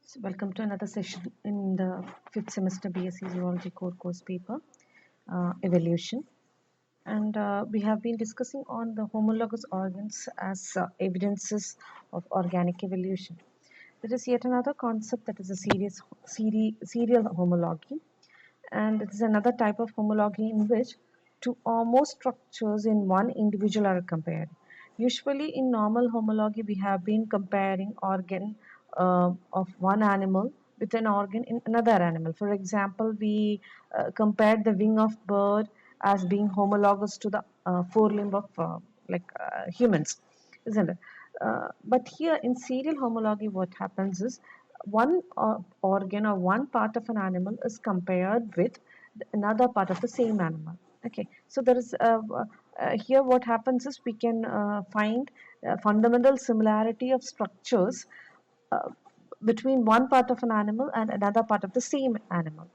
So welcome to another session in the fifth semester BSc Zoology core course paper, evolution. And we have been discussing on the homologous organs as evidences of organic evolution. There is yet another concept that is a serial homology, and it is another type of homology in which two or more structures in one individual are compared. Usually, in normal homology, we have been comparing organ of one animal with an organ in another animal. For example, we compared the wing of bird as being homologous to the forelimb of humans, isn't it? But here in serial homology, what happens is one organ or one part of an animal is compared with another part of the same animal. Okay, so there is here what happens is we can find fundamental similarity of structures uh, between one part of an animal and another part of the same animal,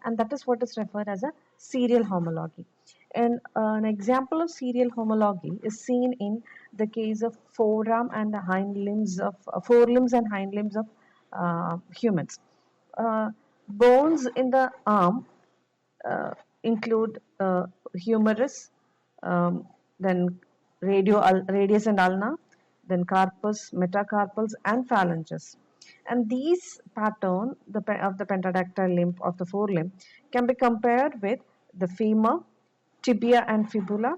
and that is what is referred as a serial homology. And an example of serial homology is seen in the case of forearm and the hind limbs of forelimbs and hind limbs of humans. Bones in the arm include humerus, then radius and ulna, then carpus, metacarpals, and phalanges. And these pattern of the pentadactyl limb of the forelimb can be compared with the femur, tibia and fibula,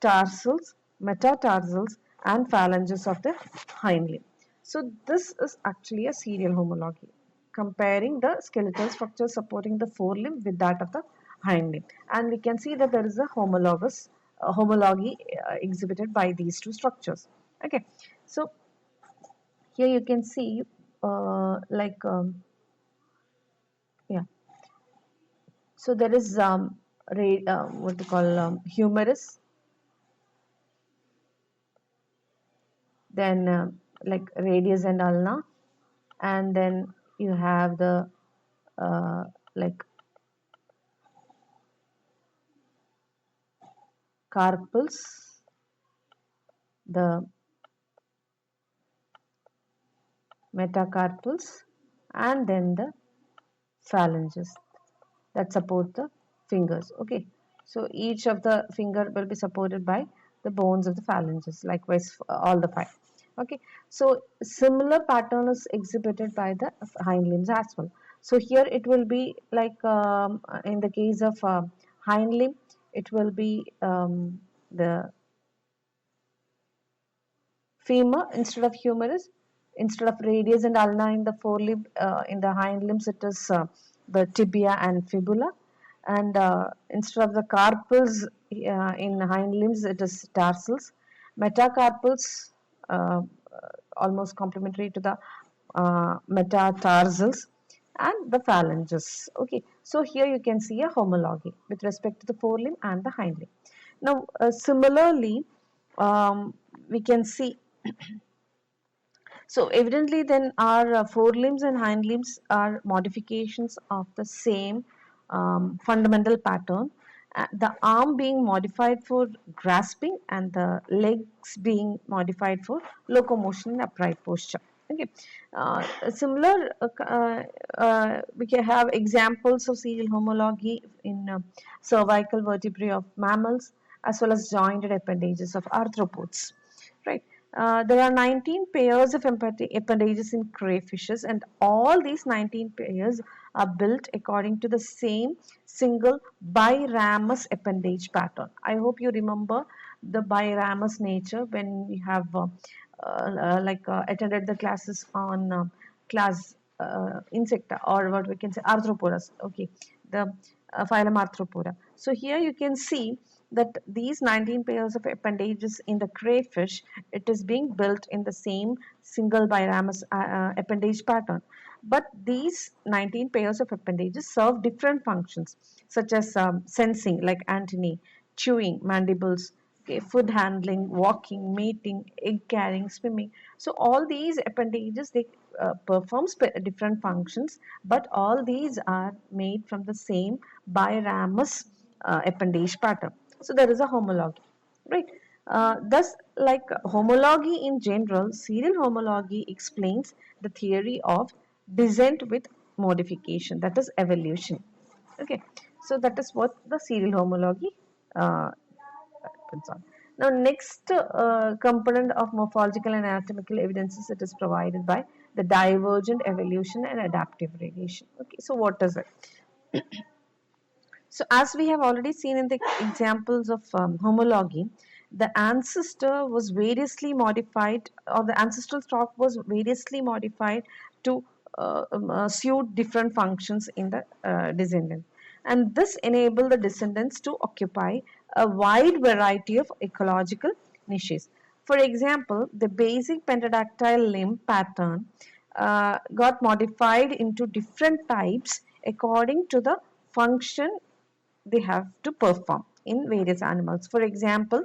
tarsals, metatarsals, and phalanges of the hind limb. So this is actually a serial homology, comparing the skeletal structure supporting the forelimb with that of the hind limb. And we can see that there is a homology exhibited by these two structures. Okay, so here you can see yeah. So there is what they call humerus, then like radius and ulna, and then you have the like carpals, the metacarpals, and then the phalanges that support the fingers. Okay, so each of the finger will be supported by the bones of the phalanges, likewise all the five. Okay, so similar pattern is exhibited by the hind limbs as well. So here it will be like in the case of hind limb, it will be the femur instead of humerus, instead of radius and ulna in the forelimb, in the hind limbs it is the tibia and fibula, and instead of the carpals in hind limbs it is tarsals, metacarpals, uh, almost complementary to the metatarsals, and the phalanges. Okay, so here you can see a homology with respect to the forelimb and the hind limb. Now similarly, we can see so evidently then our forelimbs and hind limbs are modifications of the same fundamental pattern. The arm being modified for grasping and the legs being modified for locomotion in upright posture. Okay, similar we can have examples of serial homology in cervical vertebrae of mammals as well as jointed appendages of arthropods. Right. There are 19 pairs of appendages in crayfishes, and all these 19 pairs are built according to the same single biramus appendage pattern. I hope you remember the biramus nature when you have attended the classes on class insecta, or what we can say arthropodas. Okay, the phylum arthropoda. So here you can see that these 19 pairs of appendages in the crayfish, it is being built in the same single biramus appendage pattern. But these 19 pairs of appendages serve different functions, such as sensing, like antennae, chewing, mandibles, okay, food handling, walking, mating, egg carrying, swimming. So all these appendages, they perform different functions, but all these are made from the same biramus appendage pattern. So there is a homology, right? Thus, like homology in general, serial homology explains the theory of descent with modification, that is evolution. Okay, so that is what the serial homology depends on. Now, next component of morphological and anatomical evidences, it is provided by the divergent evolution and adaptive radiation. Okay, so what is it? So, as we have already seen in the examples of homology, the ancestor was variously modified, or the ancestral stock was variously modified to suit different functions in the descendant. And this enabled the descendants to occupy a wide variety of ecological niches. For example, the basic pentadactyl limb pattern got modified into different types according to the function they have to perform in various animals. For example,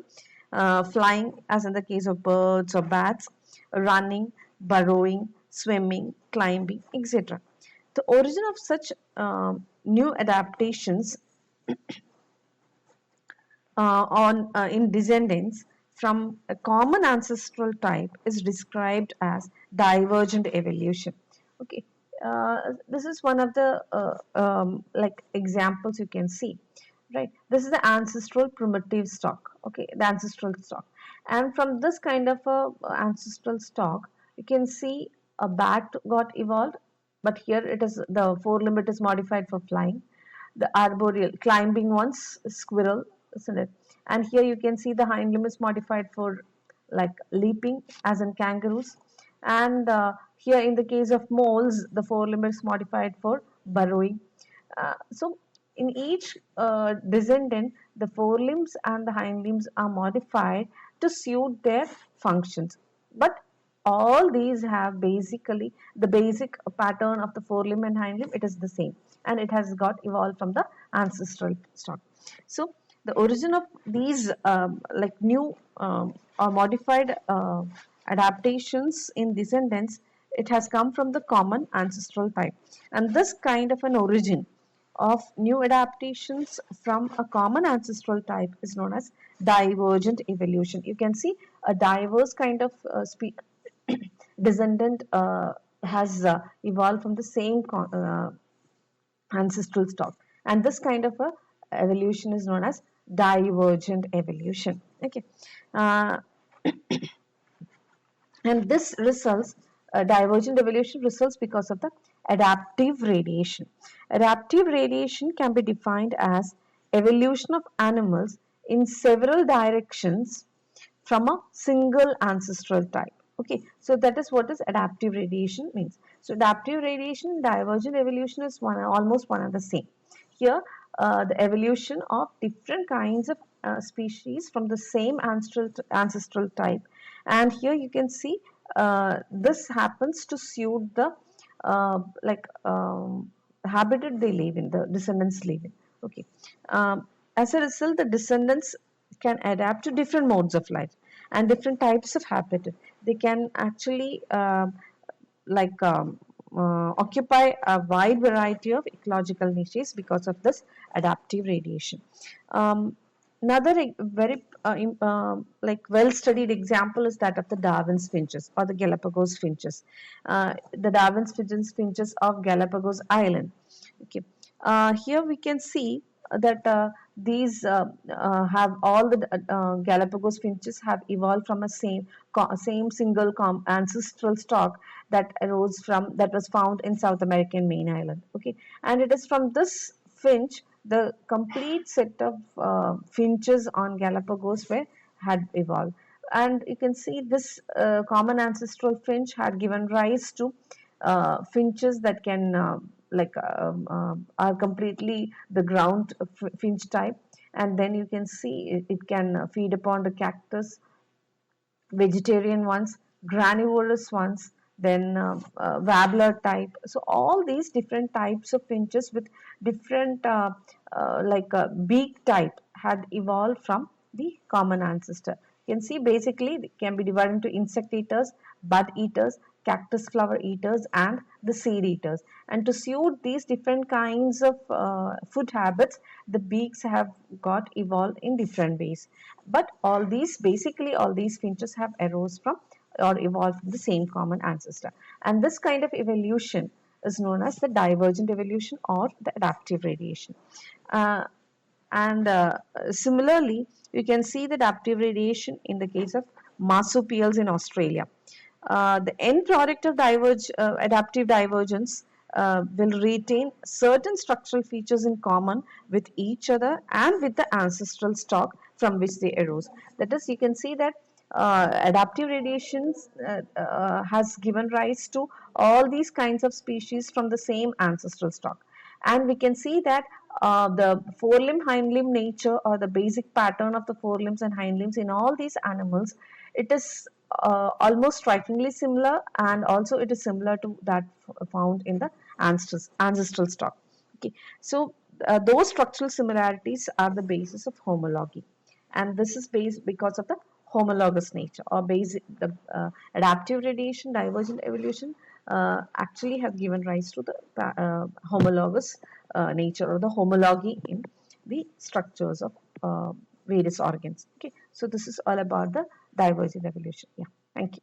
flying, as in the case of birds or bats, running, burrowing, swimming, climbing, etc. The origin of such new adaptations on in descendants from a common ancestral type is described as divergent evolution. Okay, this is one of the like examples you can see, right? This is the ancestral primitive stock. Okay, the ancestral stock, and from this kind of a ancestral stock, you can see a bat got evolved, but here it is the forelimb is modified for flying, the arboreal climbing ones, squirrel, isn't it? And here you can see the hind limb is modified for like leaping, as in kangaroos. And here in the case of moles, the forelimb is modified for burrowing. So in each descendant, the forelimbs and the hind limbs are modified to suit their functions. But all these have basically the basic pattern of the forelimb and hind limb, it is the same, and it has got evolved from the ancestral stock. So the origin of these like new or modified adaptations in descendants, it has come from the common ancestral type, and this kind of an origin of new adaptations from a common ancestral type is known as divergent evolution. You can see a diverse kind of descendant has evolved from the same ancestral stock, and this kind of a evolution is known as divergent evolution. Okay, uh, and this results divergent evolution results because of the adaptive radiation. Adaptive radiation can be defined as evolution of animals in several directions from a single ancestral type. Okay, so that is what is adaptive radiation means. So adaptive radiation, divergent evolution is almost one and the same. Here, the evolution of different kinds of species from the same ancestral type, and here you can see this happens to suit the like habitat they live in, the descendants live in. Okay, as a result, the descendants can adapt to different modes of life and different types of habitat. They can actually like occupy a wide variety of ecological niches because of this adaptive radiation. Another very like well-studied example is that of the Darwin's finches or the Galapagos finches, the Darwin's finches of Galapagos Island. Okay, here we can see that these have all the Galapagos finches have evolved from a same single ancestral stock that arose from that was found in South American main island. Okay, and it is from this finch the complete set of finches on Galapagos were had evolved, and you can see this common ancestral finch had given rise to finches that can like are completely the ground finch type, and then you can see it can feed upon the cactus, vegetarian ones, granivorous ones, then warbler type. So all these different types of finches with different like beak type had evolved from the common ancestor. You can see basically it can be divided into insect eaters, bud eaters, cactus flower eaters, and the seed eaters. And to suit these different kinds of food habits, the beaks have got evolved in different ways. But all these, basically, all these finches have arose from or evolved from the same common ancestor. And this kind of evolution is known as the divergent evolution or the adaptive radiation. Uh, and similarly, you can see the adaptive radiation in the case of marsupials in Australia. The end product of adaptive divergence will retain certain structural features in common with each other and with the ancestral stock from which they arose. That is, you can see that adaptive radiations has given rise to all these kinds of species from the same ancestral stock. And we can see that the forelimb hindlimb nature, or the basic pattern of the forelimbs and hindlimbs in all these animals, it is almost strikingly similar, and also it is similar to that found in the ancestral stock. Okay, so those structural similarities are the basis of homology, and this is based because of the homologous nature, or basic the adaptive radiation, divergent evolution actually have given rise to the homologous nature, or the homology in the structures of various organs. Okay, so this is all about the divergent evolution. Yeah, thank you.